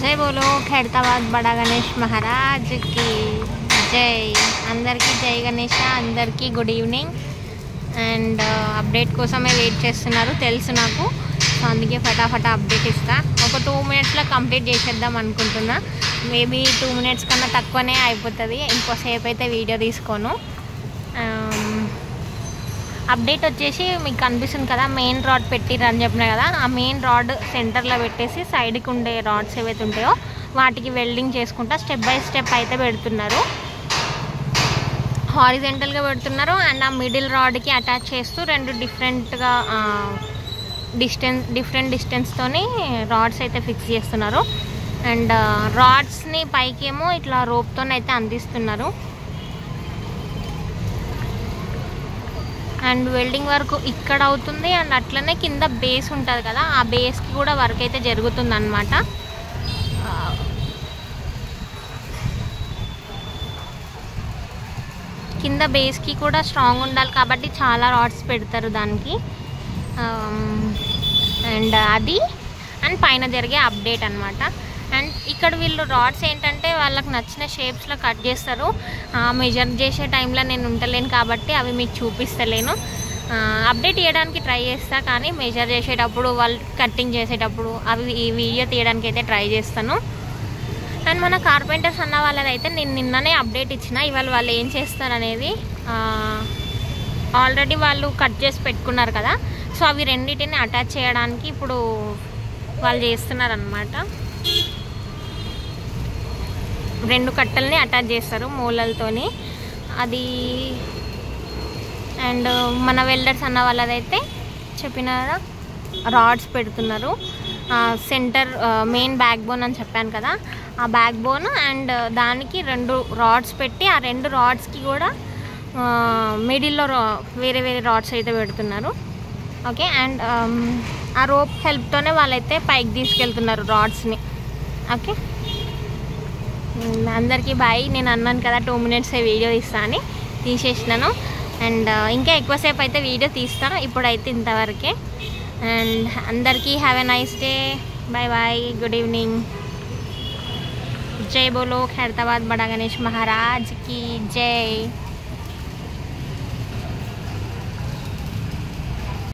జై బోలో ఖైరతాబాద్ బడా గణేష్ మహారాజ్కి జై. అందరికీ జై గణేష. అందరికీ గుడ్ ఈవినింగ్. అండ్ అప్డేట్ కోసమే వెయిట్ చేస్తున్నారు తెలుసు నాకు, సో అందుకే ఫటాఫటా అప్డేట్ ఇస్తా. ఒక 2 మినిట్స్లో కంప్లీట్ చేసేద్దాం అనుకుంటున్నా. మేబీ 2 మినిట్స్ కన్నా తక్కువనే అయిపోతుంది, ఇంకోసేపు అయితే వీడియో తీసుకోను. అప్డేట్ వచ్చేసి మీకు కనిపిస్తుంది కదా, మెయిన్ రాడ్ పెట్టిరని చెప్పినా కదా, ఆ మెయిన్ రాడ్ సెంటర్లో పెట్టేసి సైడ్కి ఉండే రాడ్స్ ఏవైతే ఉంటాయో వాటికి వెల్డింగ్ చేసుకుంటా స్టెప్ బై స్టెప్ అయితే పెడుతున్నారు. హారిజెంటల్గా పెడుతున్నారు అండ్ ఆ మిడిల్ రాడ్కి అటాచ్ చేస్తూ 2 డిఫరెంట్గా డిఫరెంట్ డిస్టెన్స్తోని రాడ్స్ అయితే ఫిక్స్ చేస్తున్నారు. అండ్ రాడ్స్ని పైకేమో ఇట్లా రోప్తోనైతే అందిస్తున్నారు. అండ్ వెల్డింగ్ వర్క్ ఇక్కడ అవుతుంది అండ్ అట్లనే కింద బేస్ ఉంటుంది కదా, ఆ బేస్కి కూడా వర్క్ అయితే జరుగుతుంది అన్నమాట. కింద బేస్కి కూడా స్ట్రాంగ్ ఉండాలి కాబట్టి చాలా రాడ్స్ పెడతారు దానికి. అండ్ అది అండ్ పైన జరిగే అప్డేట్ అనమాట. అండ్ ఇక్కడ వీళ్ళు రాడ్స్ ఏంటంటే వాళ్ళకి నచ్చిన షేప్స్లో కట్ చేస్తారు. మెజర్ చేసే టైంలో నేను ఉండలేను కాబట్టి అవి మీకు చూపిస్తలేను. అప్డేట్ చేయడానికి ట్రై చేస్తా, కానీ మెజర్ చేసేటప్పుడు వాళ్ళు కట్టింగ్ చేసేటప్పుడు అవి ఈ వీడియో తీయడానికి అయితే ట్రై చేస్తాను. అండ్ మన కార్పెంటర్స్ అన్న వాళ్ళదైతే నేను నిన్ననే అప్డేట్ ఇచ్చిన, ఇవాళ వాళ్ళు ఏం చేస్తారనేది. ఆల్రెడీ వాళ్ళు కట్ చేసి పెట్టుకున్నారు కదా, సో అవి రెండింటిని అటాచ్ చేయడానికి ఇప్పుడు వాళ్ళు చేస్తున్నారనమాట. 2 కట్టల్ని అటాచ్ చేస్తారు మూలలతోని అది. అండ్ మన వెల్డర్స్ అన్న వాళ్ళదైతే చెప్పినారా రాడ్స్ పెడుతున్నారు. సెంటర్ మెయిన్ బ్యాక్ బోన్ అని చెప్పాను కదా, ఆ బ్యాక్ బోన్ అండ్ దానికి 2 రాడ్స్ పెట్టి ఆ 2 రాడ్స్కి కూడా మిడిల్లో వేరే వేరే రాడ్స్ అయితే పెడుతున్నారు. ఓకే. అండ్ ఆ రోప్ హెల్ప్తోనే వాళ్ళైతే పైకి తీసుకెళ్తున్నారు రాడ్స్ని. ఓకే, అందరికీ బాయ్. నేను అన్నాను కదా 2 మినిట్స్ వీడియో తీస్తా అని, తీసేసినాను. అండ్ ఇంకా ఎక్కువసేపు అయితే వీడియో తీస్తాను, ఇప్పుడైతే ఇంతవరకే. అండ్ అందరికీ have a nice day. Bye bye, good evening. జై బోలో ఖైరతాబాద్ బడా గణేష్ మహారాజ్కి జై.